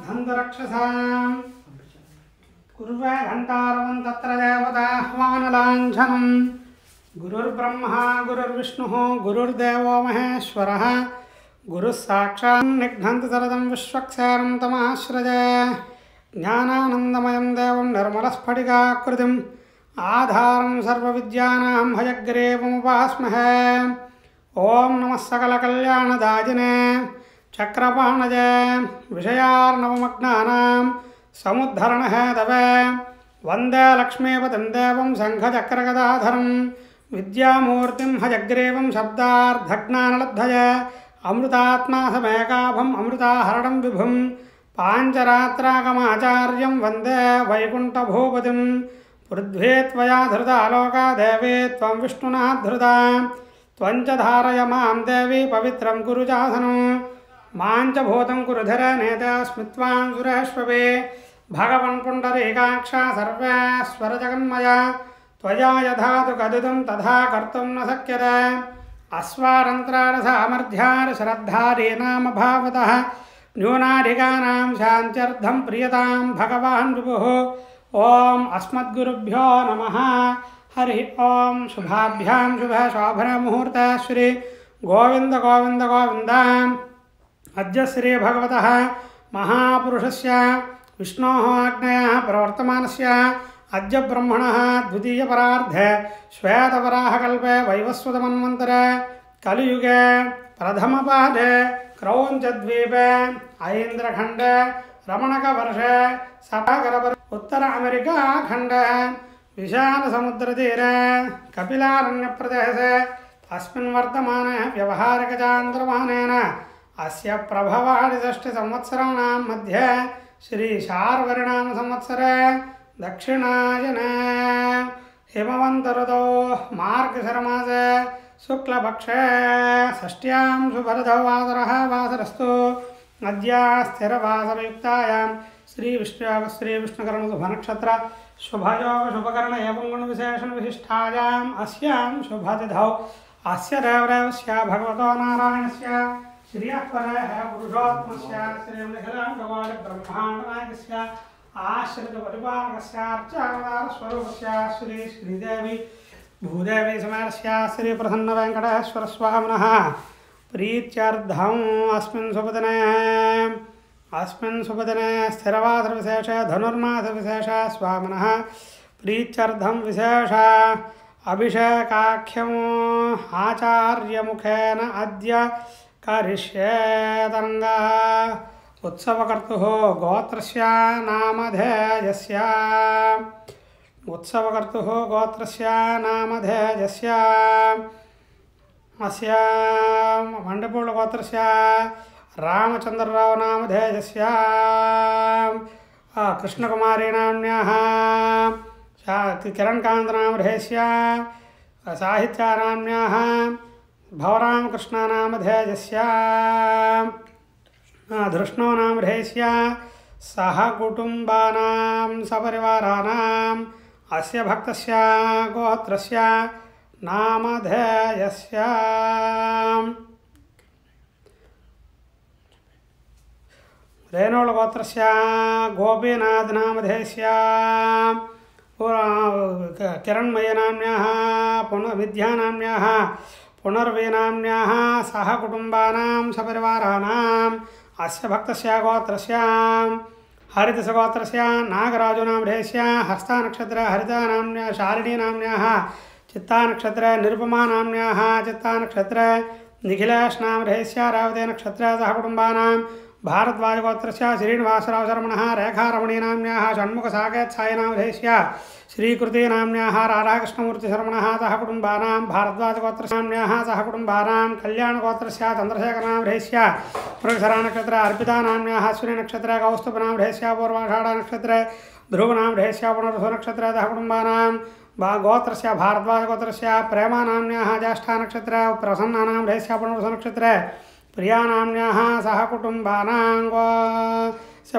धन्तरक्षसां कुर्वे घण्टारवं तत्र देवताह्वानलाञ्छनं गुरुर्ब्रह्मा गुरुर्विष्णुः गुरुर्देवो महेश्वरः गुरुः साक्षात् निघ्नन्ति सरदं विश्वक्सेनं तमाश्रजे ज्ञानानन्दमयं देवं निर्मलस्फटिकाकृतिम् आधारं सर्वविद्यानां हयग्रीवमुपास्महे। ओं नमः सकलकल्याणदायिने चक्रपाणजे विषयार्णवमग्नानां समुद्धरणहेतवे वन्दे लक्ष्मीपतिं देवं शङ्खचक्रगदाधरं विद्यामूर्तिं हयग्रीवं शब्दार्धज्ञानलब्धये अमृतात्मा समेकाभम् अमृताहरणं विभुं पाञ्चरात्रागमाचार्यं वन्दे वैकुण्ठभूपतिं पृथ्वी त्वया धृता लोका देवी त्वं विष्णुना धृता त्वं च धारय मां देवी पवित्रं कुरु चासनं मां च भूतं कुरु धर नेतास्मि त्वां सुरेष्वपि भगवन् पुण्डरीकाक्ष सर्वेश्वरजगन्मया त्वया यथा तु कथितं तथा कर्तुं न शक्यते अस्वारन्त्रारसामर्थ्यारश्रद्धारीनामभावतः न्यूनाधिकानां शान्त्यर्थं प्रियतां भगवान् विभुः। ओं अस्मद्गुरुभ्यो नमः। हरि ओं शुभाभ्यां शुभशोभनमुहूर्ते श्री गोविंद गोविंद गोविंद। अद्य श्री भगवतः महापुरुषस्य विष्णोः आज्ञया प्रवर्तमानस्य अद्य ब्रह्मणः द्वितीयपरार्धे श्वेतवराहकल्पे वैवस्वतमन्वन्तरे कलियुगे प्रथमपादे क्रौञ्चद्वीपे ऐन्द्रखण्डे रमणकवर्षे सभागरवर उत्तर अमेरिका खण्डे विशालसमुद्रतीरे कपिलारण्यप्रदेशे अस्मिन् वर्तमाने व्यवहारिकचान्द्रमानेन अस्य प्रभवादिषष्टिसंवत्सराणां मध्ये श्री शार्वर्णाम संवत्सरे दक्षिणायने हिमवन्तऋतौ मार्गशिरमासे शुक्लपक्षे षष्ट्यां शुभरदौ वासरः वासरस्तु अद्य स्थिरवासरयुक्तायां श्री विष्णुकरणशुभनक्षत्र शुभयोग शुभकर्ण एवं गुणविशेषणविशिष्टायाम् अस्यां शुभतिथौ अस्य देवदेवस्य भगवतो नारायणस्य श्रियः परः पुरुषोत्तमस्य श्रीमन्निखिलाण्डकोटिब्रह्माण्डनायकस्य आश्रितपरिपालकस्य अर्चावतारस्वरूपस्य श्री श्रीदेवी भूदेवी समेतस्य श्रीप्रसन्नवेङ्कटेश्वरस्वामिनः प्रीत्यर्थम् अस्मिन् सुपदिने स्थिरवासरविशेषे धनुर्मासविशेषे स्वामिनः प्रीत्यर्थं विशेष अभिषेकाख्यम् आचार्यमुखेन अद्य करिष्ये तरङ्गः उत्सवकर्तुः गोत्रस्य नामधेयस्य अस्य मंडपूर्णगोत्रस्य रामचंद्रराव नामधेयस्य कृष्णकुमारी नाम्न्याः किरणकान्त नामधेयस्य साहित्या नाम्न्याः भवरामकृष्ण नामधेयस्य धृष्णो नामधेयस्य सहकुटुम्बानां सपरिवाराणाम् अस्य भक्तस्य गोत्रस्य नामधेयस्य रेणुगोत्रस्य गोपीनाथ नामधेयस्य किरणमयी नाम्न्याः विद्या नाम्न्याः पुनर्वी नाम्न्याः सहकुटुम्बानां सपरिवाराणाम् अस्य भक्तस्य गोत्रस्य हरितसगोत्रस्य नागराजो नामधेयस्य हस्तानक्षत्र हरिता नाम्न्या शालिनी नाम्न्याः चित्तानक्षत्र निरुपमा नाम्न्याः चित्तानक्षत्र निखिलेश नामधेयस्य रेवती नक्षत्र सहकुटुम्बानां भारद्वाजगोत्रस्य श्रीनिवासराव शर्मणः रेखारमणी नाम्न्याः षण्मुखसाकेत साई नामधेयस्य श्रीकृति नाम्न्याः राधाकृष्णमूर्तिशर्मणः सहकुटुम्बानां भारद्वाजगोत्रस्य नाम्न्याः सहकुटुम्बानां कल्याणगोत्रस्य चन्द्रशेखर नामधेयस्य मृगशरानक्षत्र अर्पिता नाम्न्याः अश्विनीनक्षत्र कौस्तुभ नामधेयस्य पूर्वाषाढ नक्षत्र ध्रुव नामधेयस्य पुनर्वसु नक्षत्र सहकुटुम्बानां गोत्रस्य भारद्वाजगोत्रस्य प्रेमा नाम्न्याः ज्येष्ठा नक्षत्र प्रसन्ना नामधेयस्य पुनर्वसु नक्षत्र प्रिया नाम्न्याः सहकुटुम्बानां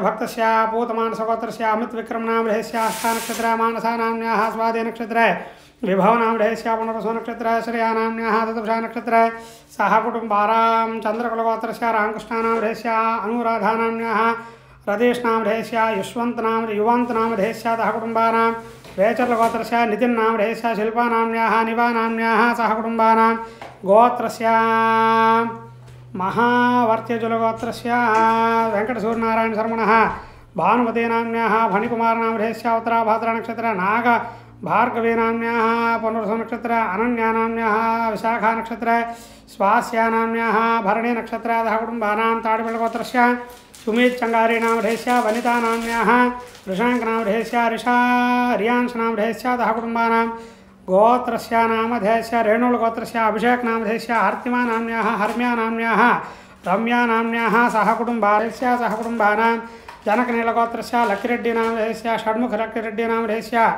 भक्तस्य पूतमानसगोत्रस्य अमितविक्रम नामधेयस्य हस्तानक्षत्र मानसा नाम्न्याः स्वाति नक्षत्र विभव नामधेयस्य पुनर्वसु नक्षत्र श्रेया नाम्न्याः तदुषा नक्षत्र सहकुटुम्बानां चन्द्रकुलगोत्रस्य रामकृष्ण नामधेयस्य अनुराधा नाम्न्याः प्रदेश नामधेयस्य युष्वंत नाम युवंत नामधेयस्य सह कुटुंबानां वेचर्ल गोत्रस्य नितिन नामधेयस्य शिल्पा नाम्न्याः निवा नाम्न्याः सह कुटुंबानां गोत्रस्य महावर्त्यजुल गोत्रस्य वेंकटसूर्यनारायण शर्मणः भानुमती नाम्न्याः फणिकुमार नामधेयस्य उत्तराभाद्रा नक्षत्र नाग भार्गवी नाम्न्याः पुनर्वसु नक्षत्र अनन्या नाम्न्याः विशाखा नक्षत्र स्वास्या नाम्न्याः भरणी नक्षत्र सह कुटुंबानां ताडिपल्ल गोत्रस्य सुमित चंगारी नामधेयस्य वनिता नाम्न्याः ऋषांक नामधेयस्य रियांश नामधेयस्य सह कुटुंबानां गोत्रस्य नामधेयस्य रेणुल गोत्रस्य अभिषेक नामधेयस्य हर्तिमा नाम्न्याः हर्म्या नाम्न्याः रम्या नाम्न्याः सह कुटुंबास्य सह कुटुंबानां जनकनील गोत्रस्य लक्किरेड्डी नामधेयस्य षण्मुख लक्किरेड्डी नामधेयस्य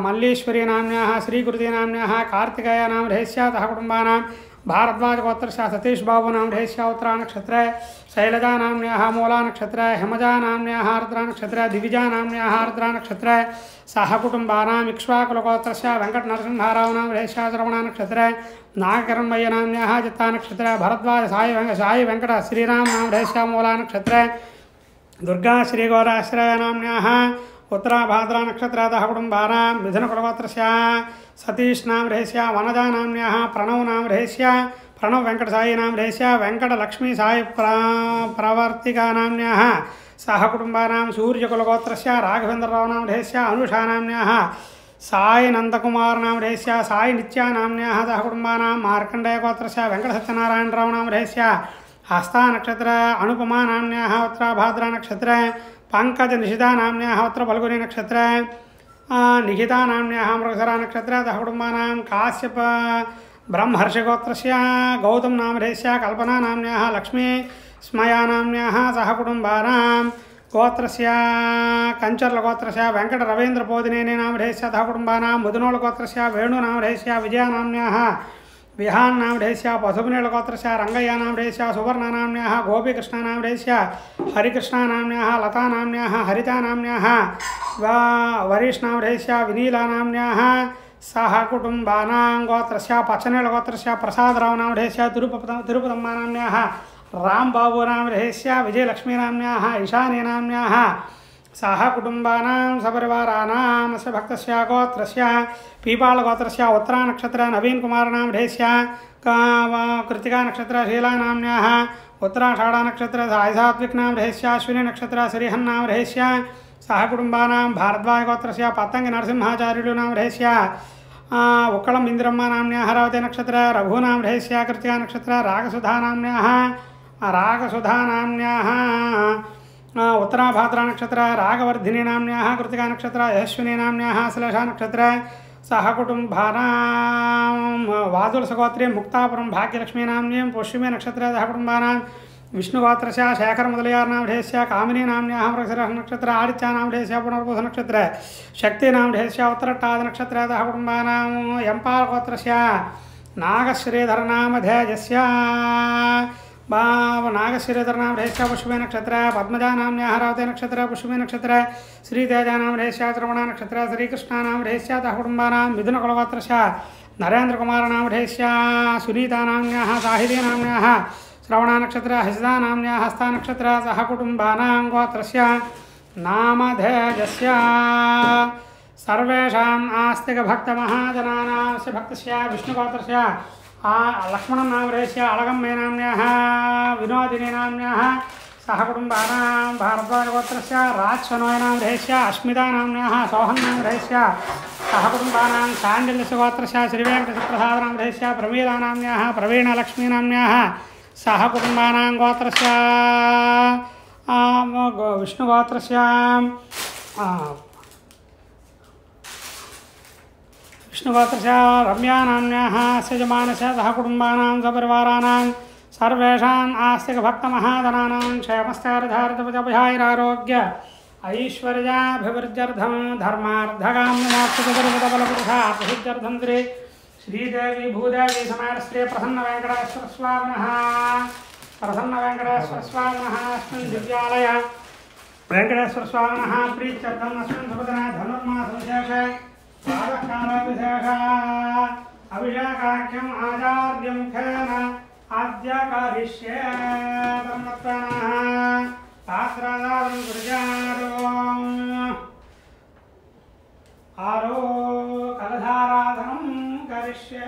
मल्लेश्वरी नाम्न्याः श्रीकृति नाम्न्याः कार्तिकेय नामधेयस्य सह कुटुंबानां भारद्वाज गोत्रस्य सतीश बाबू नामधेयस्य उत्तरा नक्षत्र शैलजा नाम्न्याः मूला नक्षत्र हिमजा नाम्न्याः आर्द्रा नक्षत्र दिविजा नाम्न्याः आर्द्रा नक्षत्र सह कुटुंबानां इक्ष्वाकुल गोत्रस्य वेंकट नरसिंहराव नामधेयस्य श्रवण नक्षत्र नागकरण्मय्य नाम्न्याः चित्ता नक्षत्र भरद्वाज साई वेंकट श्रीराम नामधेयस्य मूला नक्षत्र दुर्गा श्रीगौराश्रय नाम्न्याः उत्तराभाद्रा नक्षत्र सह कुटुंबानां मिथुनकुलगोत्रस्य सतीश नामधेयस्य वनजा नाम्न्याः प्रणव नामधेयस्य प्रणव वेंकटसाई नामधेयस्य वेंकटलक्ष्मी साई प्रवर्तिका नाम्न्याः सह कुटुंबानां सूर्यकुलगोत्रस्य राघवेन्द्रराव नामधेयस्य अनुषा नाम्न्याः साई नंदकुमार नामधेयस्य साई नित्या नाम्न्याः सह कुटुंबानां मार्कंडेय गोत्रस्य वेंकटसत्यनारायणराव नामधेयस्य हस्ता नक्षत्र अनुपमा नाम्न्याः उत्तराभाद्रा नक्षत्र पंकज निशिता नाम्न्याः उत्तर फल्गुनी नक्षत्र निखिता नाम्न्याः मृगशरा नक्षत्र सह कुटुंबानां काश्यप ब्रह्मर्षिगोत्रस्य गौतम नामधेयस्य कल्पना नाम्न्याः लक्ष्मी स्मया नाम्न्याः सह कुटुंबानां गोत्रस्य कंचर्ल गोत्रस्य वेंकट रवींद्र पोदिनेनि नामधेयस्य सह कुटुंबानां मुदनोल गोत्रस्य वेणु नामधेयस्य विजया नाम्न्याः विहान नामधेयस्य पशुपनील गोत्रस्य रंगय्य नामधेयस्य सुवर्ण नाम्न्याः गोपीकृष्ण नामधेयस्य हरिकृष्ण नाम्न्याः लता नाम्न्याः हरिता नाम्न्याः वरीश नामधेयस्य विनीला नाम्न्याः सह कुटुंबानां गोत्रस्य पचनील गोत्रस्य प्रसादराव नामधेयस्य तिरुपतम्मा नाम्न्याः रामबाबू नामधेयस्य विजयलक्ष्मी नाम्न्याः ईशानी नाम्न्याः सह कुटुंबानां सपरिवाराणां स भक्तस्य गोत्रस्य पीपाल गोत्रस्य उत्तरा नक्षत्र नवीन कुमार नामधेयस्य कृतिका नक्षत्र शीला नाम्न्याः उत्तराषाढ़ा नक्षत्र साई सात्विक नामधेयस्य अश्विनी नक्षत्र श्रीहन् नामधेयस्य सह कुटुंबानां भारद्वाज गोत्रस्य पतंग नरसिंहाचार्युलु नामधेयस्य उक्कलम इंदिरम्मा नाम्न्याः रवते नक्षत्र रघु नामधेयस्य कृतिका नक्षत्र रागसुधा नाम्न्याः उत्तराभाद्रा नक्षत्र रागवर्धिनी नाम्न्याः कृतिका नक्षत्र यशस्विनी नाम्न्याः श्लेषा नक्षत्र सह कुटुंबानां वादुलसगोत्रे मुक्तापुरं भाग्यलक्ष्मी नाम्नीं पुष्यमे नक्षत्र सह कुटुंबानां विष्णुगोत्रस्य शेखर मुदलियार नामधेयस्य कामिनी नाम्न्याः मृगशिरा नक्षत्र आदित्य नामधेयस्य पुनर्पूस नक्षत्र शक्ति नामधेयस्य उत्तरट्टाद नक्षत्र सह कुटुंबानां यंपाल गोत्रस्य नागश्रीधर नामधेयस्य नागश्रीधर नामधेयस्य पुष्पमे नक्षत्र पद्मजा नाम्न्याः रावते नक्षत्र पुष्पमे नक्षत्र श्रीतेजा नामधेयस्य श्रवण नक्षत्र श्रीकृष्ण नामधेयस्य सह कुटुंबानां मिथुनकुलगोत्रस्य नरेन्द्र कुमार नामधेयस्य सुनीता नाम्न्याः साहिती नाम्न्याः श्रवण नक्षत्र हसिता नाम्न्याः हस्ता नक्षत्र सह कुटुंबानां गोत्रस्य नामधेयस्य सर्वेषाम् आस्तिक भक्त महाजनानां भक्तस्य विष्णुगोत्रस्य लक्ष्मण नामधेयस्य अलगम्मे नाम्न्याः विनोदिनी नाम्न्याः सह कुटुंबानां भारद्वाज गोत्रस्य राजशनोय नामधेयस्य अस्मिता नाम्न्याः सोहन् नामधेयस्य सह कुटुंबानां शाण्डिल्यस्य गोत्रस्य श्रीवेंकटप्रसाद नामधेयस्य प्रमीला नाम्न्याः प्रवीणलक्ष्मी नाम्न्याः सह कुटुंबानां गोत्रस्य विष्णुगोत्रस्य विष्णुगोत्रस्य रम्या नाम्न्याः यजमानस्य सह कुटुंबानां सपरिवाराणां सर्वेषाम् आस्तिक भक्त महाजनानां क्षेमस्थैर्धारितपजभयारोग्य ऐश्वर्याभिवृद्ध्यर्थं धर्मार्थकाम्यमोक्षचतुर्विधबलपुरुषार्थसिद्ध्यर्थं श्रीदेवी भूदेवी समेत श्री प्रसन्न वेंकटेश्वर स्वामिनः अस्मिन् दिव्यालय वेंकटेश्वर स्वामिनः प्रीत्यर्थम् अस्मिन् सुभद्रा धनुर्मासविशेषे प्रातःकालविशेष अभिषेकाख्यम् आचार्यमुखेन आद्य करिष्ये तन्मत्वानः सहस्राधारं गुरुजारो आरो कलधाराधनं करिष्ये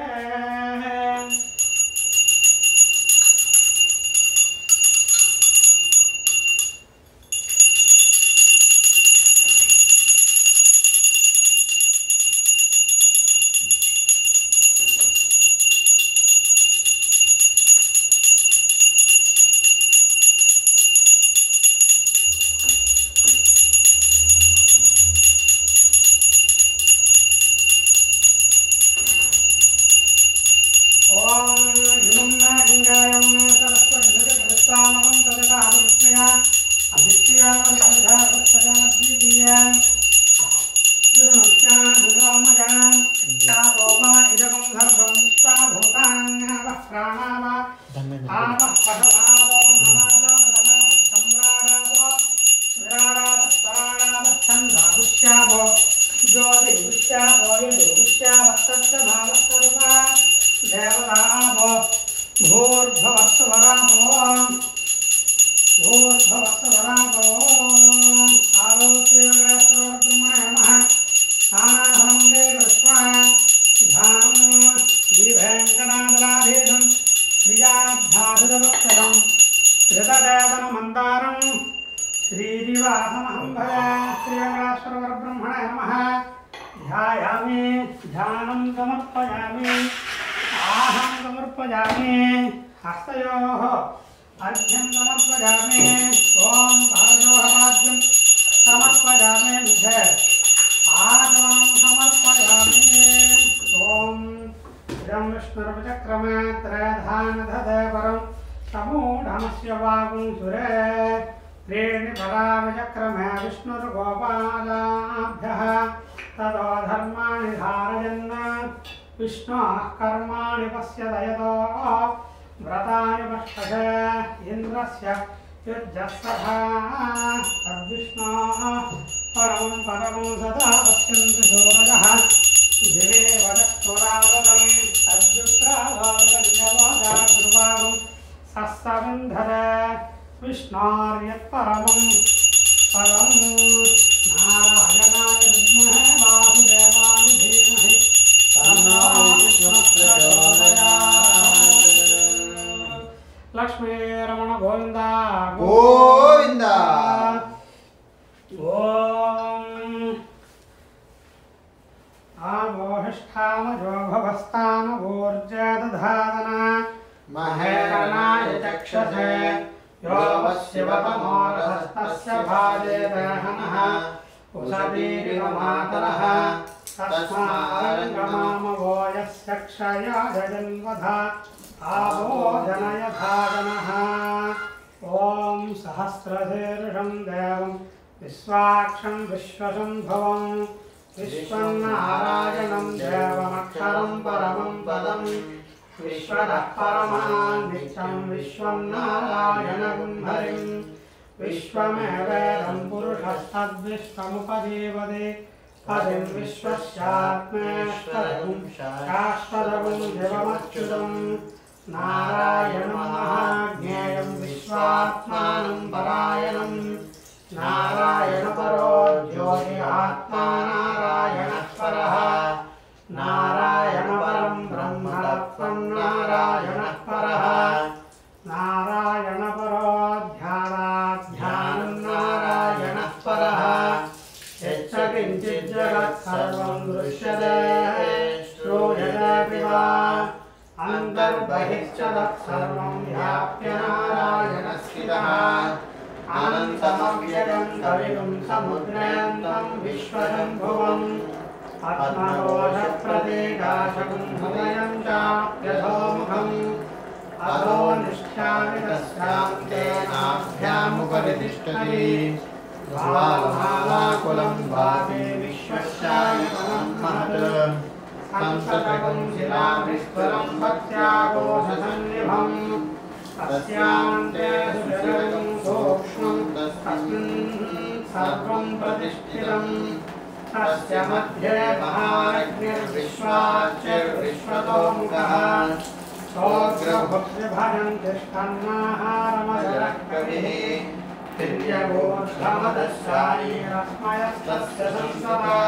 तिर्यगोर्धमदशायीरस्मयस्तस्य संसदा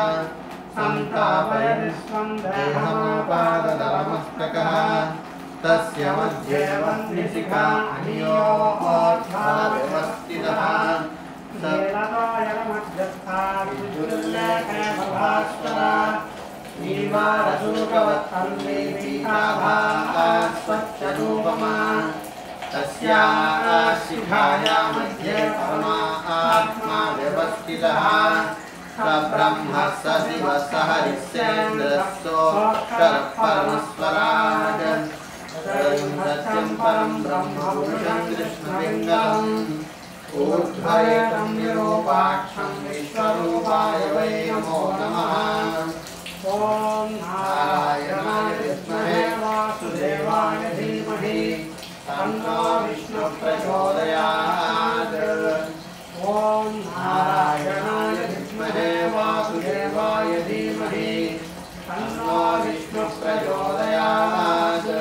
सन्तापयति स्वं देहमोपादतलमस्तकः तस्य मध्ये वह्निशिखा अनियोऽर्थाव्यवस्थितः नीलतायनमध्यस्था विद्युल्लेखभास्वरा नीवारशुकवत्तन्मे पीताभाः स्वच्छरूपमा तस्याः शिखाया मध्ये परमा आत्मा व्यवस्थितः स ब्रह्म स शिवः स हरिश्चेन्द्रः सोऽक्षरः परमस्वराट् सत्यं परं ब्रह्म पुरुषं कृष्णपिङ्गलम् ऊर्ध्वरेतं विरूपाक्षं विश्वरूपाय वै नमो नमः ॐ नारायणाय विद्महे वासुदेवाय धीमहि तन्नो विष्णुः प्रचोदयात् ॐ नारायणाय विद्महे वासुदेवाय धीमहि तन्नो विष्णुः प्रचोदयात्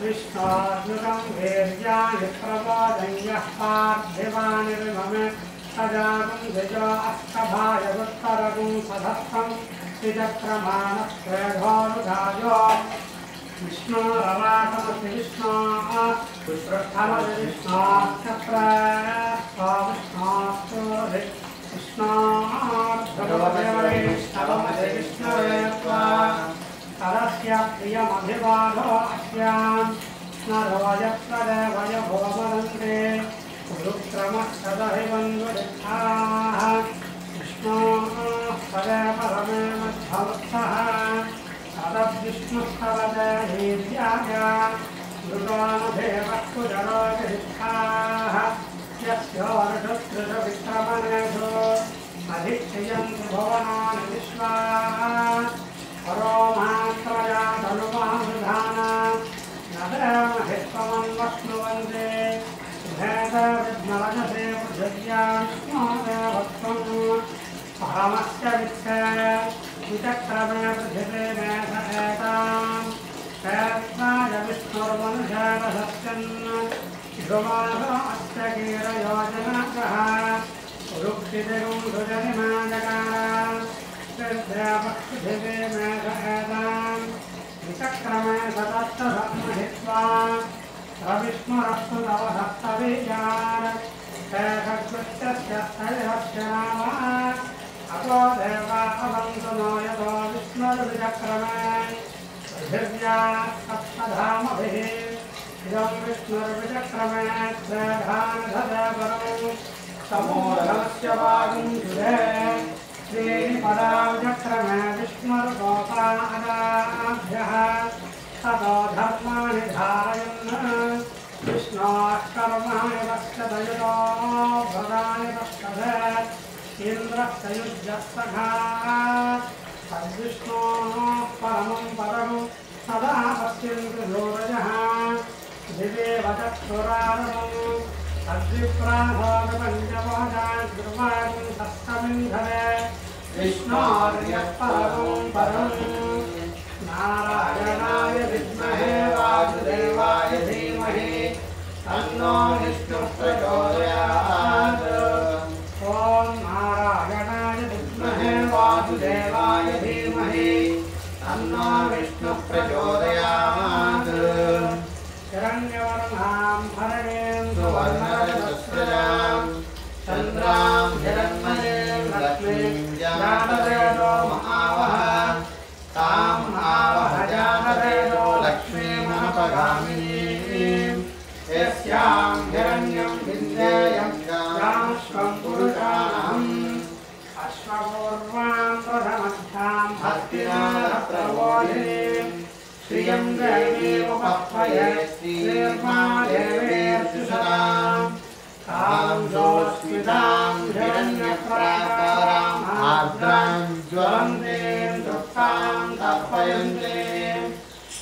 विष्णोर्नुकं वीर्याणि प्रबोधयः पार्थिवानिर्ममे सजागं द्विजो अष्टभाय उत्तरगुं सधत्तं त्रिचक्रमाणस्त्रेधोनुधायो विष्णोरवाकमस्ति विष्णोः विष्णोश्चक्रे विष्णोस्तोधि विष्णोर्धवमदे विष्णवे त्वा तरस्य प्रियमभिवादो अस्यां स्मरो यत्र देवय भोमरन्ते रुद्रमः सदहिवन्वदित्थाः विष्णोः पदे परमे मध्ववत्सः तदविष्णुस्तवदे हीर्याय मृगानभेवः कुजरोगहित्थाः यस्योर्षुत्रिषविक्रमणेषु अधिक्षयन्ति भुवनानि विश्वाः परो मात्रया धनुमानुधाना नदमहित्वमन्वश्नुवन्ते भेदविद्मरजसे पृथिव्या विष्णोदेवत्वम् परमस्य वित्से विचक्रमे पृथिवे मेष एताम् क्षेत्राय विष्णुर्मनुषेण ध्रुवासो अस्य कीरयोजनकः रुक्षितिरुं सुजनिमाजकार पृथिवे मेष एताम् विचक्रमे सतस्तधर्महित्वा रविष्णुरस्तु तव सप्तबीजान् शेषकृत्यस्य स्थैरस्य नाम अतो देवा अवन्तु नो यतो विष्णुर्विचक्रमे पृथिव्या सप्तधामभिः इदं विष्णुर्विचक्रमे त्रेधानधदेवरौ समूर्धनस्य वागुञ्जुरे श्रीपदा विचक्रमे विष्णुर्गोपादाभ्यः ततो धर्माणि धारयन् विष्णोः कर्माणि पश्यतयुतो भगानि पश्यते इन्द्रस्य युज्यः सखा तद्विष्णोः परमं पदं सदा पश्यन्ति सूरजः दिवेव चक्षुरारमम् तद्विप्राभोगपञ्चमोजाग्रुवां सप्तमिन्धरे विष्णोर्यः परमं पदम् नारायणाय विद्महे वासुदेवाय धीमहि तन्नो विष्णुः प्रचोदयात् ॐ नारायणाय विद्महे वासुदेवाय धीमहि तन्नो विष्णुः प्रचोदयात् हिरण्यवर्णां हरणीं सुवर्णरजस्रजां चन्द्रां हिरण्मयीं लक्ष्मीं जानवेदो महावः ताम् आवह जानवेदो लक्ष्मीमनपगामिनीं यस्यां हिरण्यं विन्देयं याश्वं पुरुषाणम् अश्वपूर्वां प्रथमध्यां हस्तिनाथप्रबोधिनीं श्रियं देवीमुपह्वये श्रीर्मा देवेर्जुषतां तां जोस्मितां हिरण्यप्राकाराम् आर्द्रां ज्वलन्तीं तृप्तां तर्पयन्तीं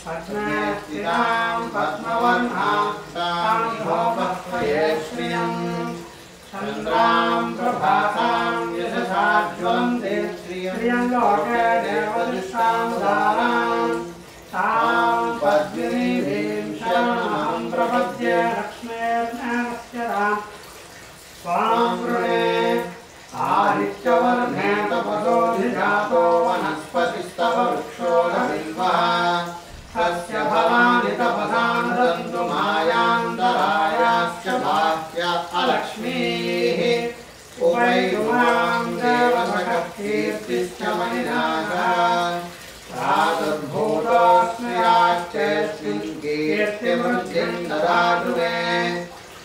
पद्मे स्थितां पद्मवर्णां तां भोपह्वये श्रियं चन्द्रां प्रभासां यशसा ज्वलन्तीं श्रियं लोके देवदृष्टां दारां तां पद्मिनीं शरणमहं प्रपद्ये लक्ष्मीर्ज्ञानस्य तां कीर्तिश्च मणिनागा प्रादुर्भूतोऽस्म्याच्चेऽस्मिन् कीर्तिवृद्धिं ददातु मे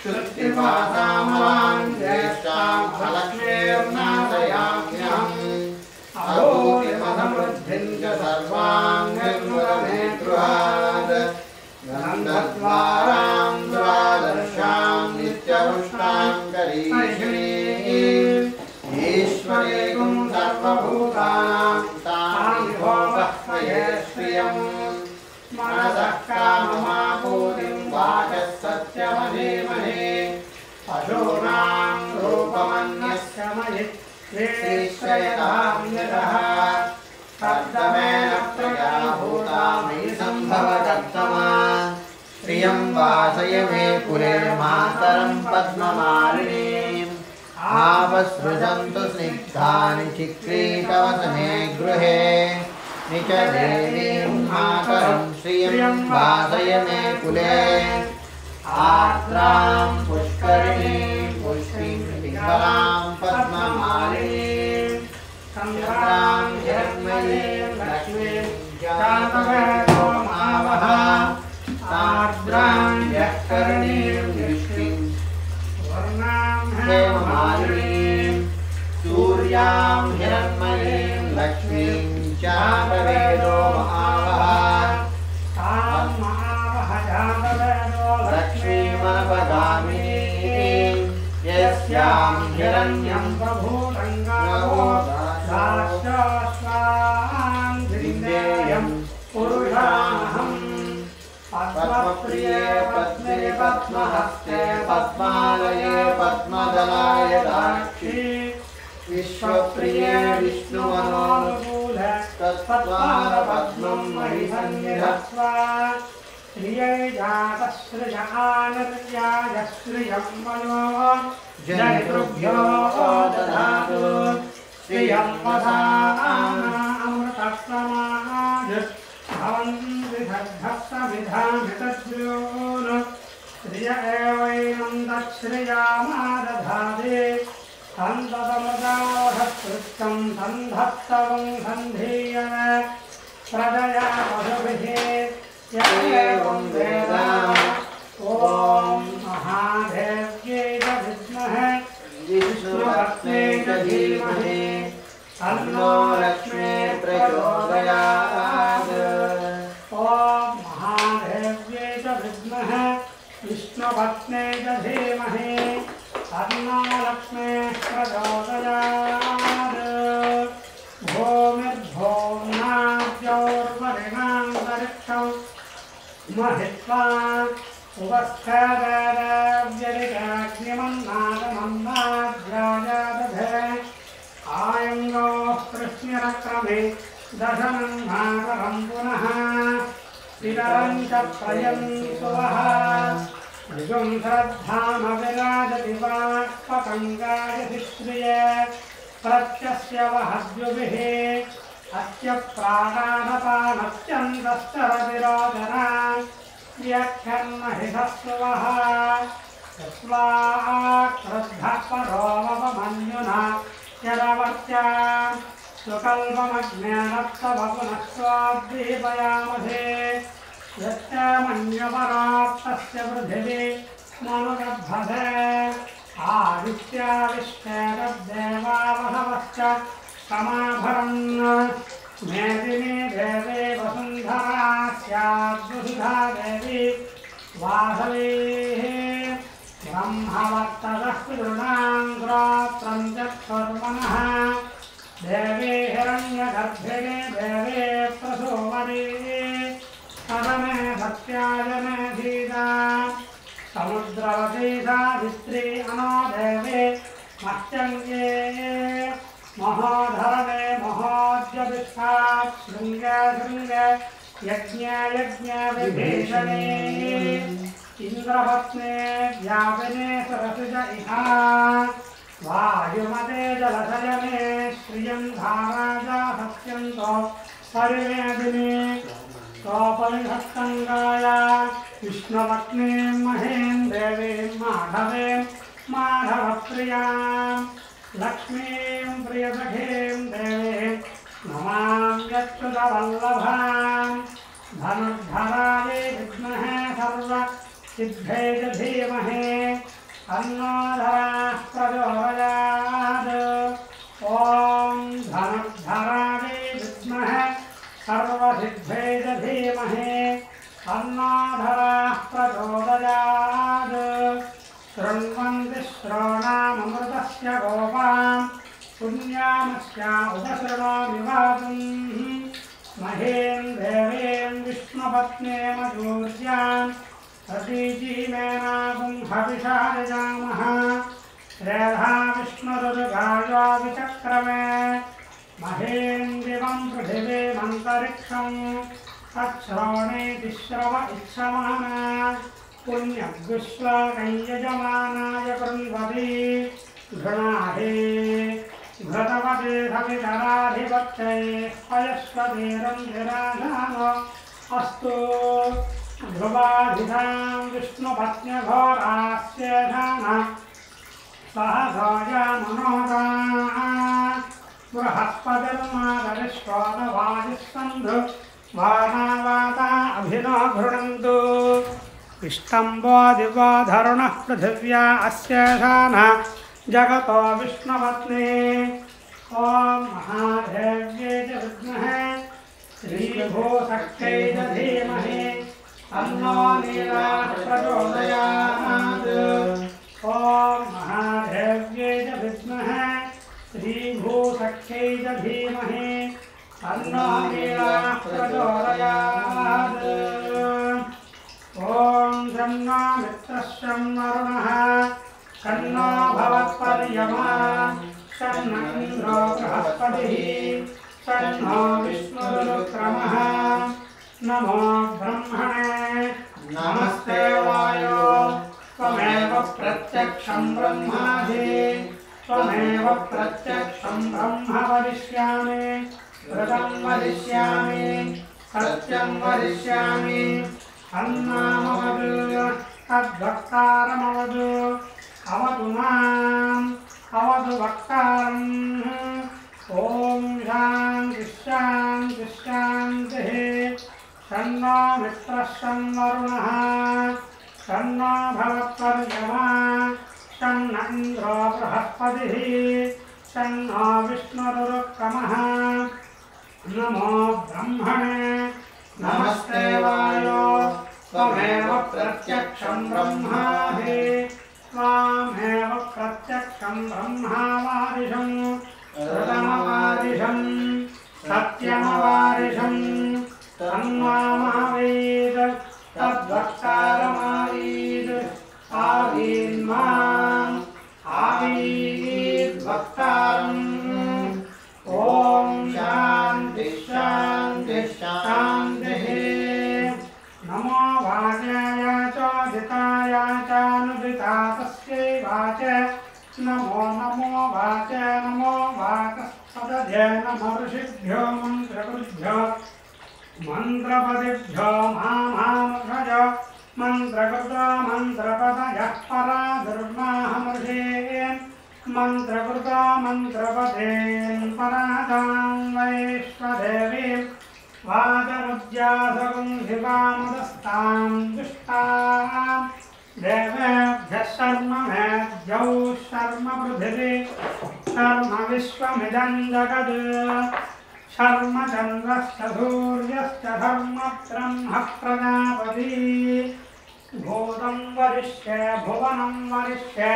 श्रुतिपासामवान् ज्येष्ठां लक्ष्मीर्नाशयाम्यहम् अभूतिमधमृद्धिं च सर्वान् निर्मुदमे गृहात् गन्धद्वारां द्वादशां नित्यपुष्टां करीषिणीम् ईश्वरेकुं सर्वभूतानां तां भोगह्वये श्रियम् मनसः काममापूतिं वाचः सत्यमधीमहि पशूनां रूपमन्यस्य मयि श्रेष्ठयतां यतः तद्दमेन प्रजा भूता मयि सम्भवतत्तमा श्रियं वासय मे कुले मातरं पद्ममालिनीम् आपसृजन्तु स्निग्धानि चिक्रीटवसने गृहे निचदेवीं मातरं श्रियं वासय मे कुले आर्द्रां पुष्करिणीं पुष्टिं पिङ्गलां पद्ममालिनीं चन्द्रां हिरण्मयीं लक्ष्मीं जातवेदो मावः आर्द्रां यःकरणीं दृष्टिं हेममालिनीं सूर्यां हिरण्मयीं लक्ष्मीं जातवेदो महावः तां महावः जातवेदो लक्ष्मीमनपगामिनीं यस्यां हिरण्यं प्रभूतङ्गावो दास्यास्वां विन्देयं पुरुषाहम् पद्मप्रिये पद्मे पद्महस्ते पद्मालये पद्मदलाय दाक्षी विश्वप्रिये विष्णुमनोनुकूले तत्त्वारपद्मं मयि सन्निधत्स्व श्रिये जातश्रियानिर्याय श्रियं मनो जनितृभ्यो दधातु श्रियं वदानामृतप्रमाद भवन्विधद्धस्तमिधामितद्योन श्रिय एवैनं दच्छ्रियामादधादे तन्ततमृतावधत्कृतं सन्धत्तवं सन्धीयन प्रजया पशुभिः य एवं वेद ॐ महादेव्यै च विद्महे विष्णुपत्न्यै च धीमहि तन्नो लक्ष्मी प्रचोदयात् ॐ महादेव्यै च विद्महे विष्णुपत्न्यै च धीमहि तन्नो लक्ष्मी प्रचोदयात् भूमिर्भौम्नाद्यौर्वरिणान्तरिक्षं महित्वा उपस्करव्यरिकाग्निमन्नादमन्नाद्राजादधे आयङ्गोः कृष्ण्यरक्रमे दशनं भागवं पुनः पितरं च प्रयं सुवः ऋजुं श्रद्धामविराजति वाक्पतङ्गायति श्रिये प्रत्यस्य वहद्युभिः अस्य प्राणानपानत्यन्तश्चरतिरोदना व्याख्यन्महिषस्वः यस्वाक्रुद्धः परोवमन्युना यदवर्त्या सुकल्पमज्ञानत्तव पुनः स्वाद्दीपयामधे यच्च मन्यपरात्तस्य पृथिवी मनुगर्भधे आदित्याविष्टेतद्देवावहवश्च समाभरन् मेदिनी देवी वसुन्धरा स्याद्वसुधा देवी वासवीः ब्रह्मवर्तदः पितॄणां गोत्रं चक्षुर्मनः देवी हिरण्यगर्भिणी देवी प्रसूवरी सदमे सत्यायने धीता समुद्रवती सावित्री अनो देवी मत्स्यङ्गे महोधरणे महोद्यविष्ठात् शृङ्गे शृङ्गे यज्ञे यज्ञे विभीषणे इन्द्रपत्ने व्यापिने सरसिज इहा वायुमते जलशयने श्रियं धाराजा सत्यन्तो परिवेदिने सोपनिषत्सङ्गाय विष्णुपत्नीं महीं देवीं माधवीं माधवप्रियां लक्ष्मीं प्रियसखीं चित्रवल्लभां धनुर्धराय विद्महे सर्वसिद्धये धीमहि तन्नो धराः प्रचोदयात्। ॐ धनुर्धराय विद्महे सर्वसिद्धये धीमहि तन्नो धराः प्रचोदयात्। शृण्वन्ति श्रवणामृतस्य गोपान् पुण्यामस्या उपशृणोमि वातुम् महें देवें विष्णुपत्नीमजूर्यान् प्रतीजीमेनागुं हविषा यजामः श्रेधा विष्णुरुर्गायो विचक्रमे महें दिवं पृथिवीमन्तरिक्षं तच्छ्रवणे तिश्रव इत्समाना पुण्यगुश्लोकं यजमानाय कृण्वति घृणाहे घृतवते सवितराधिपत्यै पयस्वतीरन्धिराधाम अस्तु ध्रुवाधिधां विष्णुपत्न्यघोरास्येधान सहसोजा मनोगा बृहस्पतिर्मातरिष्वोतवायुस्सन्धु वानावाता अभिनो घृणन्तु विष्टम्बो दिवोधरुणः पृथिव्या अस्येधान जगतो विष्णुपत्नी ॐ महादेव्यै च विद्महे श्रीभूशक्त्यै च धीमहि तन्नो नीलाः प्रचोदयात्। ॐ महादेव्यै च विद्महे श्रीभूशक्त्यै च धीमहि तन्नो नीलाः प्रचोदयात्। ॐ शन्नो मित्रः शन्नो वरुणः शन्नो भवत्पर्यमा शन्न इन्द्रो बृहस्पतिः शन्नो विष्णुरुक्रमः नमो ब्रह्मणे नमस्ते वायो त्वमेव प्रत्यक्षं ब्रह्मासि त्वमेव प्रत्यक्षं ब्रह्म वदिष्यामि व्रतं वदिष्यामि सत्यं वदिष्यामि तन्नामवद तद्वक्तारमवद अवतु माम् अवतु वक्तारम्। ॐ शान्तिः शान्तिः शान्तिः। शन्नो मित्रः शन्नो वरुणः शन्नो भवत्पर्यमा शन्न इन्द्रो बृहस्पतिः शन्नो विष्णुरुक्रमः नमो ब्रह्मणे नमस्ते वायो त्वमेव प्रत्यक्षं ब्रह्मासि त्वामेव प्रत्यक्षं ब्रह्मावारिशं ऋतमवारिशं सत्यमवारिशं तन्मामावीद तद्वक्तारमावीद आवीन्माम् आवीद्वक्तारम्। ॐ शान्तिः शान्तिः शान्तिः। नमो वाचाय चोदिताय चानुदिता तस्यै वाच नमो नमो वाच नमो वाचस्पतये नमो ऋषिभ्यो मन्त्रकृभ्यो मन्त्रपदिभ्यो मामामृषज मन्त्रकृतो मन्त्रपदयः परा दुर्माहमृषेन् मन्त्रकृतो मन्त्रपदेन् परादां वैश्वदेवीं वाचमुज्जासगुं शिवामुदस्तां दुष्टां देवेभ्यः शर्म मेद्यौ शर्म पृथिवी शर्म विश्वमिदं जगत् शर्म चन्द्रश्च सूर्यश्च धर्म ब्रह्म प्रजापति भूतं वरिष्ये भुवनं वरिष्ये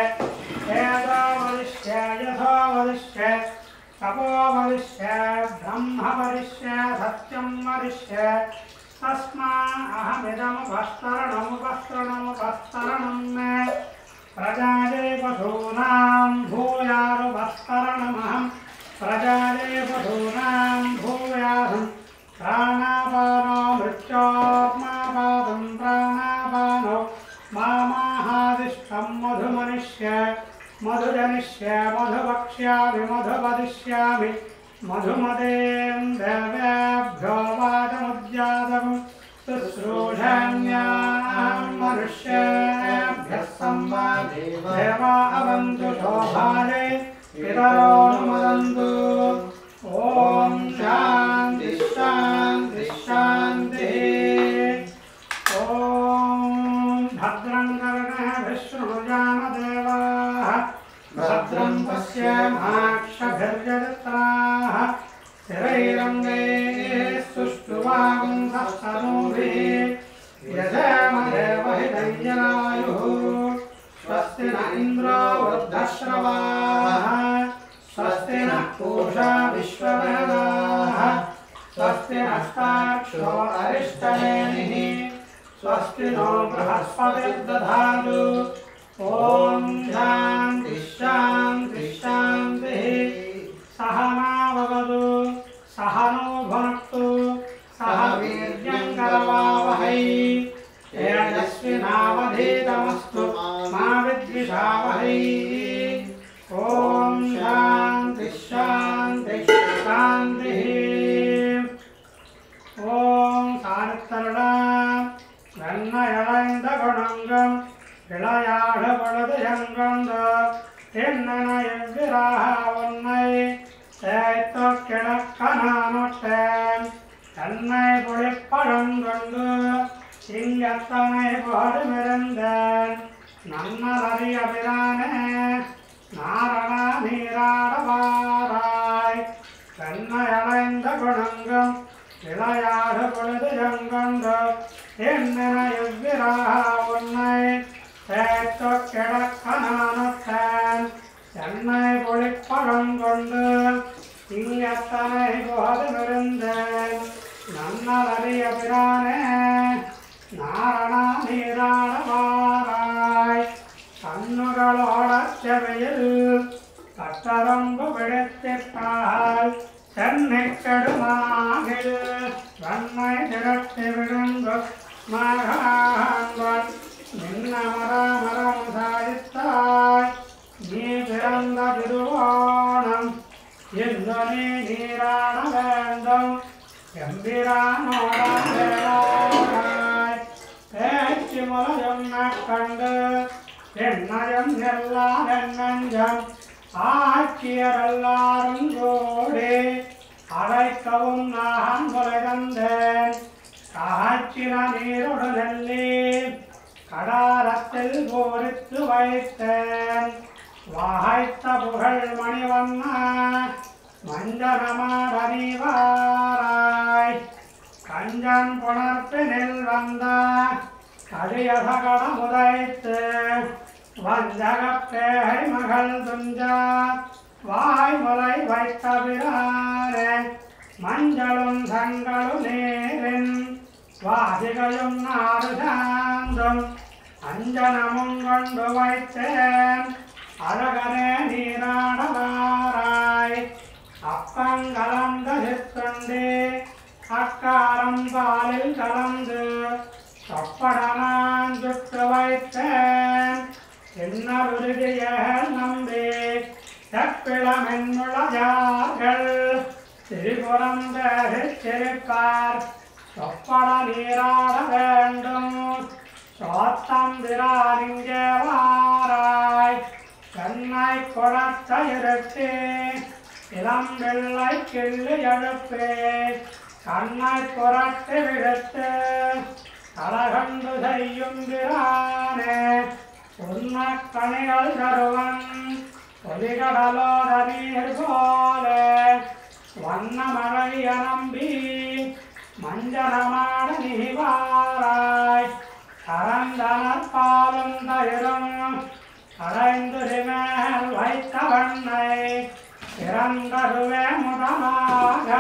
वेदो वरिष्ये यथो वरिष्ये तपो वरिष्ये ब्रह्म वरिष्ये सत्यं वरिष्ये तस्मा अहमिदमुपस्तरणमुपस्तरणं मे प्रजाये पशूनां भूयारुपस्तरणमहं प्रजाये पशूनां भूयासं प्राणापानो मृत्योर्मापादं प्राणापानो मामाहादिष्टं मधुमनिष्ये मधुजनिष्ये मधुवक्ष्यामि मधुवदिष्यामि मधुमदें देवेभ्यो वाचमुज्जातं शुश्रूषण्यां मनुष्येभ्यः संवादे देवा अवन्तु शोभाये पितरो नुमोदन्तु। ॐ शान्तिः शान्तिः। मीनाक्षभिर्यजत्राः स्थिरैरङ्गैः सुष्ठुवागुंसस्तनूभिः यजमदेवहितञ्जनायुः स्वस्ति न इन्द्रो वृद्धश्रवाः स्वस्ति नः पूषा विश्ववेदाः स्वस्ति नस्ताक्षो अरिष्टनेमिः स्वस्ति नो बृहस्पतिर्दधातु ॐ शान्तिः शान्तिः शान्तिः सहनाववतु सहनो भुनक्तु सह वीर्यङ्करवावहै तेजस्विनावधीतमस्तु मा विद्विषावहै ॐ शान्तिः शान्तिः शान्तिः ॐ सारित्तरुणा வெண்ணையளைந்தகுணங்கம் இளையாட பொழுதுயங்கொண்ட என்னென்ன உன்னை தேய்த்து கிழக்கனானுட்டேன் என்னை புளிப்பழங்கொண்டு இங்கத்தனை போடுமிருந்தேன் நன்னலறிய பிரானே நாரண நீராடவாராய் வெண்ணையளைந்த குணங்கம் இளையாட பொழுதுயங்கொண்டு என்னென்ன உன்னை தேய்த்து கிழக்கனானுட்டேன் என்னை புளிப்பழங்கொண்டு இங்கத்தனை போதுமிருந்தேன் நன்னலறிய பிரானே நாரண நீராடவாராய் கண்ணுகளோடச் செவையில் கட்டரம்பு பிடித்திட்டால் சென்னை கெடுமாகில் வன்மை திரட்டி விழுந்து மகான்கள் நின்னமரம் சாதித்தாய் நீ பிறந்த திருவோணம் இன்று நீ நீராட வேண்டும் எம்பிரானோடாய் பேச்சு முலையும் கண்டு என்னையும் எல்லாம் நெஞ்சம் ஆக்கியரெல்லாரும் கூடி அழைக்கவும் நான் கொலை தந்தேன் காய்ச்சின நீரோடு நெல்லி கடாரத்தில் பூரித்து வைத்தேன் வாய்த்த புகழ் மணிவண்ண மஞ்சனமாடனிவாராய் கஞ்சன் புணர்ப்பினில் வந்த கடியசகட முதைத்து வஞ்சகப்பேகை மகள் துஞ்சா வாய்முலை வைத்த பிரானே மஞ்சளும் சங்களும் நீரின் வாசிகையும் நாடு சாந்தும் அஞ்சனமும் கொண்டு வைத்தேன் அழகனே நீராடவாராய் அப்பங்கலந்த சித்துண்டி அக்காரம் பாலில் கலந்து சொப்படனான் சுட்டு வைத்தேன் இன்னருதியல் நம்பி செப்பிளமென்னுளஜார்கள் திரிபுரம் சிரிப்பார் சொப்பட நீராட வேண்டும் சோத்தம்பிரானிங்கே வாராய் கண்ணை கொடத்த இருட்டி இளம் வெள்ளை கிள்ளி எழுப்பே கண்ணை புரட்டு விடுத்து கலகண்டு செய்யும் பிரானே உன்ன கனிகள் தருவன் பொலிகடலோட நீர் போல வண்ண மழைய நம்பி மஞ்சனமாட நீவாராய் கரந்தனர் பாலும் தயிரும் கரைந்துரி மேல் வைத்த வண்ணை பிறந்தருவே முதலாக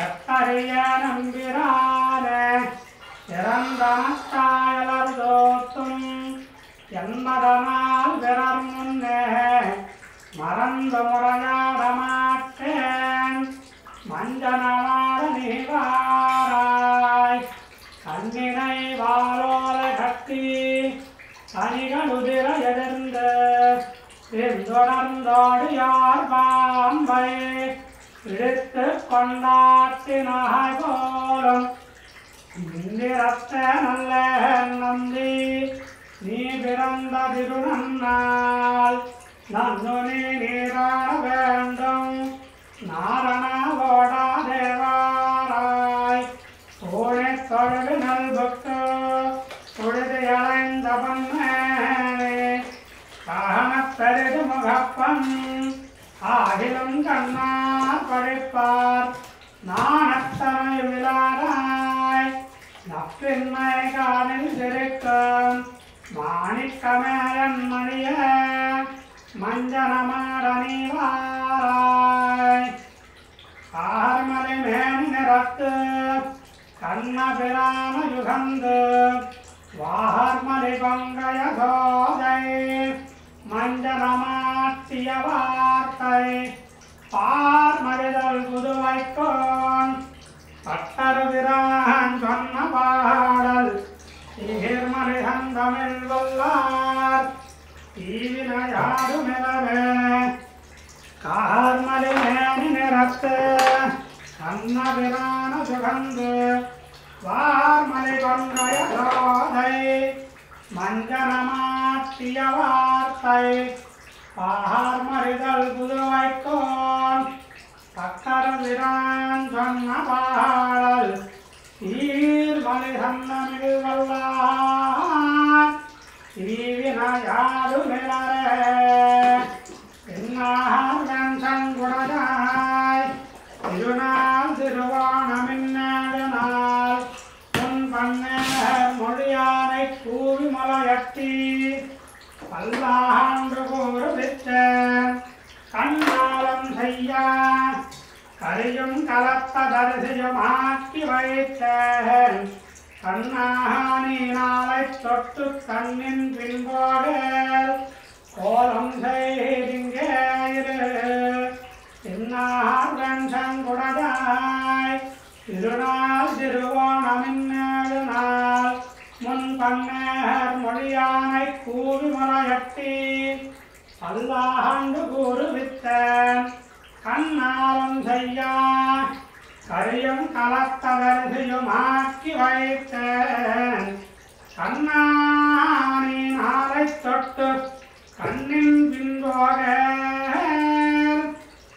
எத்தறிய நம்பிரானே இறந்தனத்தாயலர் தோத்தும் என்மதனால் பிறர் முன்னே மறந்து முறையாட மாட்டேன் மஞ்சனமாட நீவாராய் கண்ணினை வாளோல கட்டி கனிகளுதிர எதிர்ந்து பின்தொடர்ந்தோடியார் பாம்பை இழுத்து கொண்டாட்டினாய் போலும் இந்திரத்த நல்ல நந்தி நீ பிறந்த திருநன்னாள் நன்னு நீ நீராட வேண்டும் நாரணவோடா தேவாராய் ஊழி தொழுது நல்புக்கு உழுது அலைந்த பண்ணே காணப்பெரிது முகப்பன் அகிலம் கண்ணார் படைப்பார் நாணத்தனை விழாராய் நப்பின்மை காலில் சிரிக்கும் மாணிக்கமேயன் மணிய மஞ்சனமாடனிவாராய் ஆர்மலை மேனி நிறத்து கண்ணபிரான யுகந்து வார்மலை பங்கய சோதை மஞ்சனமாற்றிய வார்த்தை பார்மறிதல் புதுவைக்கோன் பட்டருவிரான் சொன்ன பாடல் ஈர்மலை சந்தமிழ் வல்லார் தீவினையாடுமிலவே கார்மலை மேனி நிறத்து கண்ணபிரான சுகந்து வார்மலை பங்கய சோதை மஞ்சனமாற்றிய வார்த்தை பார்மறிதல் புதுவைக்கோன் பட்டருவிரான் சொன்ன பாடல் ஈர்மலை சந்தமிழ் வல்லார் தீவினையாடுமிலவே என்னார் சங்குடராய் திருநாள் திருவானமின்னாடு நாள் உன் பண்ணேர் மொழியானை கூவி மலையட்டி பல்லாண்டு கூறுவித்த கண்ணாலம் செய்ய கரியும் கலத்த தரிசியுமாக்கி வைத்தேன் கண்ணாணி நாளை தொட்டு கண்ணின் பின்போகேல் கோலம் செய்திங்கே என்னார் சங்குடராய் திருநாள் திருவோணமின்னேழு நாள் முன் பண்ணேர் மொழியானை கூவி மலையட்டி பல்லாண்டு கூறுவித்தேன் கண்ணாலம் செய்ய கரியும் கலத்ததரிசியுமாக்கி வைத்தேன் கண்ணாணி நாளை தொட்டு கண்ணின் பின்போக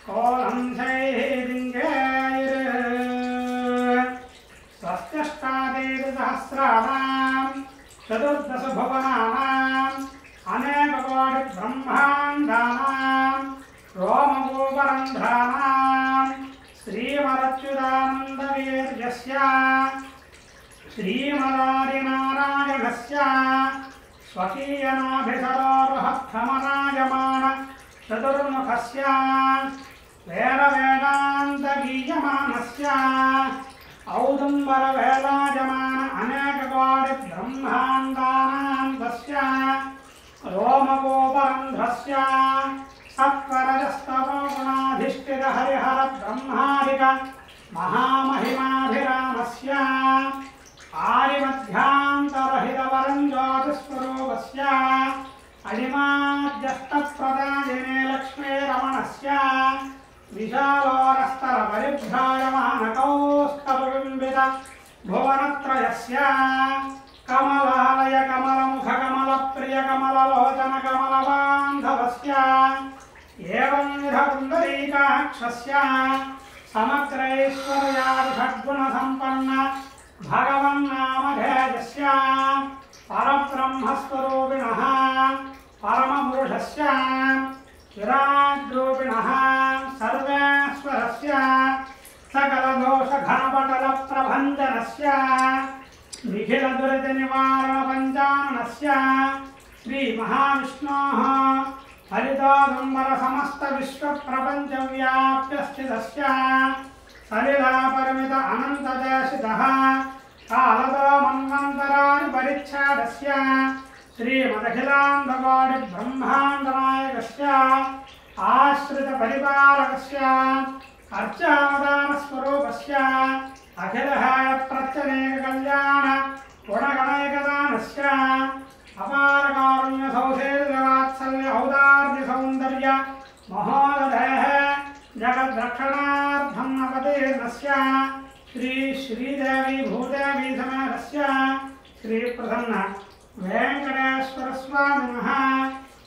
கோலம் செய்திங்கே ஸ்வஸ்திஷ்டாதேவி சஹஸ்ராணாம் சதுர்தச புவனானாம் அநேககோடி பிரம்மாண்டானாம் ரோமகோபரந்திரானாம் ஸ்ரீமரச்சுதானந்த வீர்யஸ்ய श्रीमदादिनारायणस्य स्वकीयनाभिसरोरुहत्थमनायमान चतुर्मुखस्य वेदवेदान्तगीयमानस्य औदुम्बरवेलायमान अनेककोटिब्रह्माण्डानां तस्य रोमगोपरन्ध्रस्य सत्वरजस्तमोगुणाधिष्ठितहरिहरब्रह्मादिक महामहिमाभिरामस्य आदिमध्यान्तरहितवरञ्ज्योतिस्वरूपस्य अणिमाद्यस्तप्रदायिने लक्ष्मीरमणस्य विशालोरस्तरपरिभ्रायमानकौस्तवबिम्बित भुवनत्रयस्य कमलालय कमलमुखकमलप्रिय कमललोचन कमलबान्धवस्य एवंविधपुण्डरीकाक्षस्य समग्रैश्वर्यादिषड्गुणसम्पन्न भगवन्नामधेयस्य परब्रह्मस्वरूपिणः परमपुरुषस्य विराड्रूपिणः सर्वेश्वरस्य सकलदोषघनपटलप्रभञ्जनस्य निखिलदुरितनिवारणपञ्चाननस्य श्रीमहाविष्णोः हरितोदम्बरसमस्तविश्वप्रपञ्चव्याप्यस्थितस्य सलिलापरिमित अनन्तदेशितः कालतो मन्वन्तराणि परिच्छादस्य श्रीमदखिलाण्डकोटिब्रह्माण्डनायकस्य आश्रितपरिपालकस्य अर्चावदानस्वरूपस्य अखिलहायप्रत्यनेककल्याण गुणगणैकदानस्य अपारकारुण्यसौशेल्यवात्सल्य औदार्यसौन्दर्य महोदधेः जगद्रक्षणार्थं अपतीर्णस्य श्री श्रीदेवी भूदेवी समेतस्य श्रीप्रसन्न वेङ्कटेश्वरस्वामिनः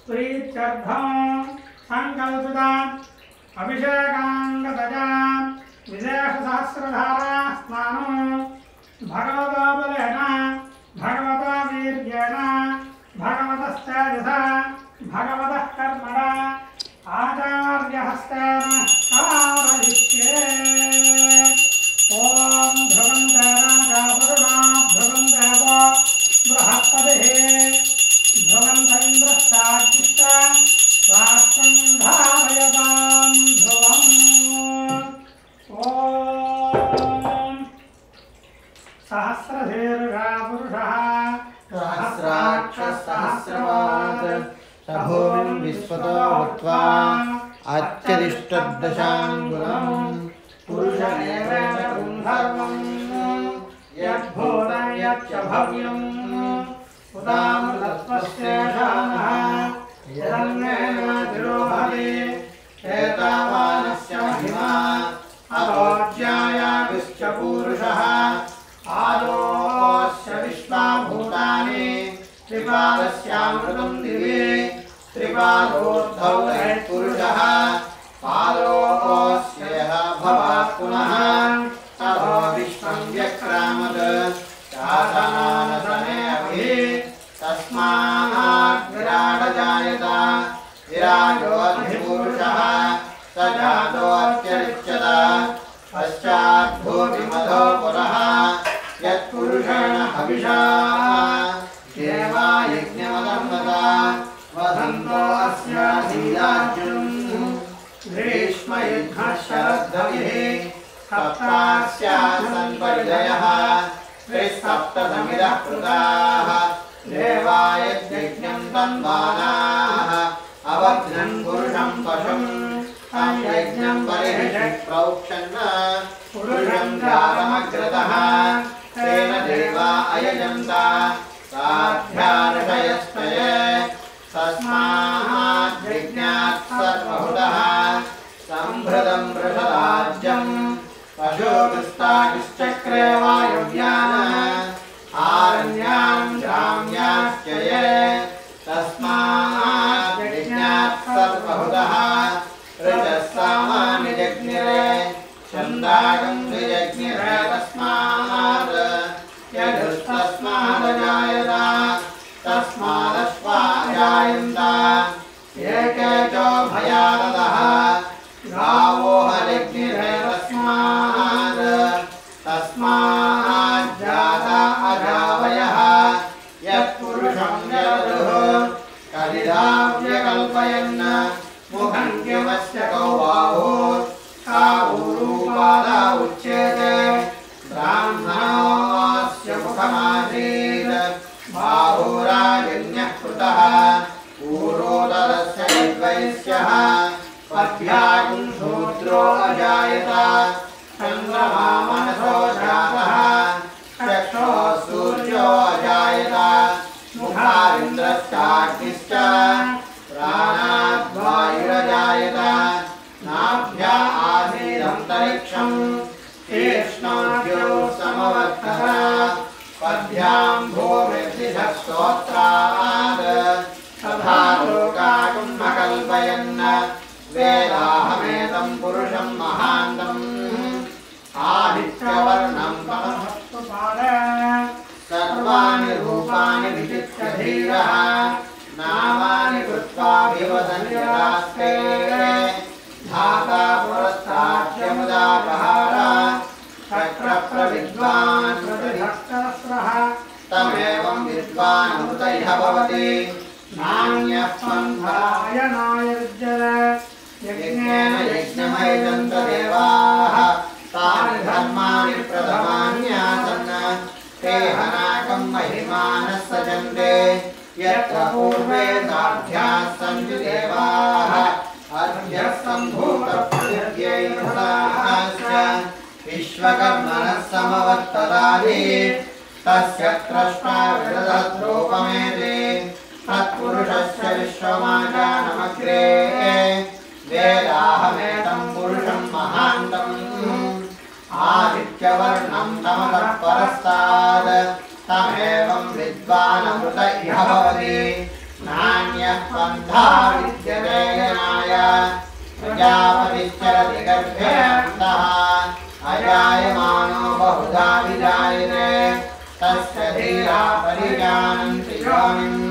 प्रीत्यर्थं संकल्पित अभिषेकाङ्गतया विदेशसहस्रधारा स्नानं भगवतो बलेन भगवतो वीर्येण भगवतस्तेजसा भगवतः कर्मणा आचार्यहस्तेन कारयिष्ये ॐ ध्रुवं राजा ध्रुवं देवो बृहस्पतिः ध्रुवं इन्द्रश्चाग्निश्च राष्ट्रं धारयतां ध्रुवम् ॐ सहस्रशीर्षा पुरुषः सहस्राक्षः सहस्रपात् सभूमिं विश्वतो भूत्वा अत्यरिष्टदशाङ्गुलम् पुरुषमेवेदं धर्मं यद्भूतं यच्च भव्यम् उदामृतत्वस्येषानः यदन्नेन तिरोहति एतावानस्य महिमा अरोज्यायाविश्च पूरुषः आदोऽस्य विश्वाभूतानि त्रिपादस्यामृतं दिवि त्रिपादोऽर्धौ पुरुषः पादोऽस्य यः भवात् पुनः ततो विश्वं व्यक्रामत् शासनानसने अभि तस्मात् विराट जायत विराजोऽधिपुरुषः स जातोऽत्यरिच्यत पश्चात् भूमिमधो पुरः यत्पुरुषेण हविषा देवा यज्ञमदन्वता वदन्तो अस्याधीराज्यम् ग्रीष्मयुद्धशरद्धविः सप्तास्यासन् परिधयः त्रिसप्तसमिदः कृताः देवा यज्ञं तन्वानाः अवघ्नन् पुरुषं पशुम् तं यज्ञं परिहिषि प्रोक्षन् पुरुषं जातमग्रतः तेन देवा अयजन्त साध्यार्षयस्तये तस्माद्विज्ञात् सर्वहुतः सम्भृतं वृषराज्यं पशुभिस्ताभिश्चक्रे वायुव्यान् आरण्यां ग्राम्याश्च ये तस्माद्विज्ञात् सर्वहुतः ऋचः सामानि जज्ञिरे छन्दागं द्विजज्ञिरे तस्मात् यजुस्तस्मादजायत तस्मादश्वाजायन्त एके चोभयादतः गावो हजज्ञिरे तस्माज्जाता अजावयः यत्पुरुषं यदुः कलिदाव्यकल्पयन् मुखं किमस्य कौ बाहुः काऊरूपादा उच्यते ब्राह्मणोऽस्य मुखमासीत् बाहुराजन्यः कृतः पूर्वोदरस्य यद्वैश्यः पद्भ्यागुं शूद्रो अजायत चन्द्रमा मनसो जातः चक्षुः सूर्यो अजायत मुखारिन्द्रश्चाग्निश्च प्राणाद्वायुरजायत नाभ्या आसीदन्तरिक्षम् तीक्ष्णोऽद्यो समवर्तः पद्भ्यां भूमिर्दिशः स्तोत्रात् तथा लोकाकुम्भकल्पयन् वेदाहमेतं पुरुषं महान्तम् आदित्यवर्णं तमः सर्वाणि रूपाणि विचित्य धीरः नामानि कृत्वाभिवदन्यदास्ते धाता पुरस्ताद्यमुदापहार चक्रप्रविद्वान् प्रतिभक्तस्रः तमेवं विद्वान् अमृतैः भवति नान्यः पन्थायनाय विद्यते यज्ञेन यज्ञमयजन्त देवाः तानि धर्माणि प्रथमान्यासन् ते हनाकं महिमानः सजन्ते यत्र पूर्वे साध्याः सन्ति देवाः अद्य सम्भूतपृथिव्यैर्भूताश्च विश्वकर्मणः समवर्ततानि तस्य त्रष्टा विदधद्रूपमेति तत्पुरुषस्य विश्वमाजानमग्रे वेदाहमेतं पुरुषं महान्तम् आदित्यवर्णं तमतः परस्तात् तमेवं विद्वानमृत इह भवति नान्यः पन्था विद्यते यनाय प्रजापतिश्चरति गर्भे अन्तः अजायमानो बहुधा विजायते तस्य धीरा परिजानन्ति योनिम्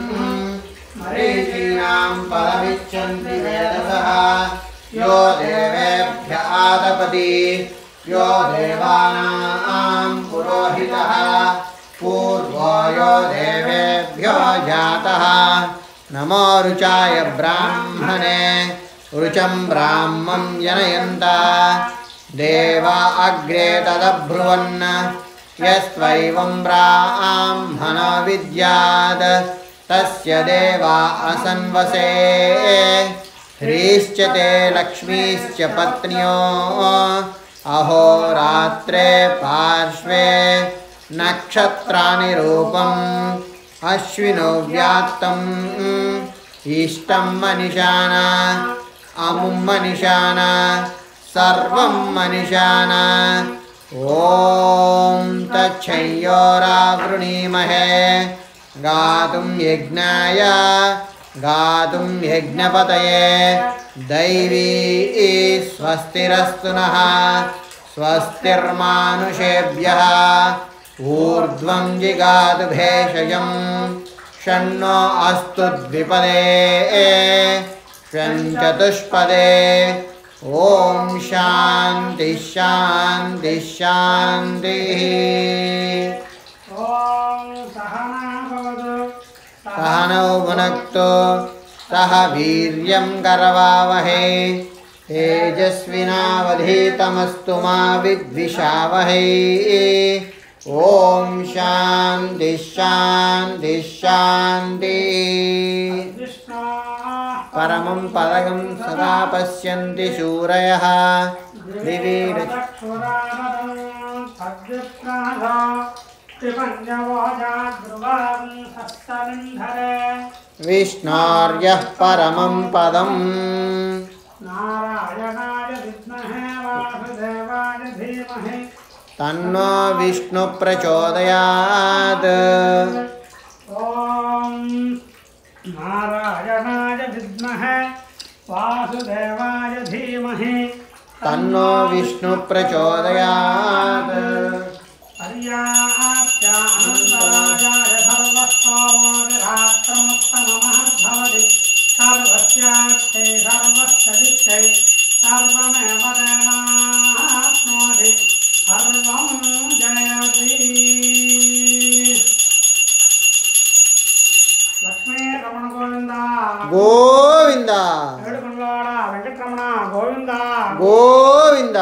मरीचीनां पदमिच्छन्ति वेदसः यो देवेभ्यो आतपति यो देवानां पुरोहितः पूर्वो यो देवेभ्यो जातः नमो रुचाय ब्राह्मणे रुचं ब्राह्मं जनयन्त देवा अग्रे तदब्रुवन् यस्त्वैवं ब्राह्मणो विद्यात् तस्य देवा असन्वसे ह्रीश्च ते लक्ष्मीश्च पत्न्यो अहोरात्रे पार्श्वे नक्षत्राणि रूपम् अश्विनो व्यात्तम् इष्टं मनिषाना अमुं मनिषाना सर्वं मनिषाना ॐ तच्छयोरावृणीमहे गातुं यज्ञाय गातुं यज्ञपतये दैवी स्वस्तिरस्तु नः स्वस्तिर्मानुषेभ्यः ऊर्ध्वं जिगातु भेषजं षण्णो अस्तु द्विपदे षण्चतुष्पदे ॐ शान्ति शान्ति शान्तिः सहनौ भुनक्तु सह वीर्यं करवावहै तेजस्विनावधीतमस्तु मा विद्विषावहै ॐ शान्ति शान्ति शान्तिः परमं पदगं सदा पश्यन्ति शूरयः दिवि विष्णोर्यः परमं पदम् नारायणाय विद्महे वासुदेवाय धीमहि तन्नो विष्णु प्रचोदयात् ॐ नारायणाय विद्महे वासुदेवाय धीमहि तन्नो विष्णु प्रचोदयात् पर्याप्त्यानन्दराजाय सर्वस्तोमोदिरात्रमुत्तममहद्भवति सर्वस्याख्यै सर्वस्य दिक्कै सर्वमेव तेनाप्नोति सर्वं जयति लक्ष्मीरमण गोविन्द गोविन्द वेडुकुंडलाड वेंकटरमण गोविन्द गोविन्द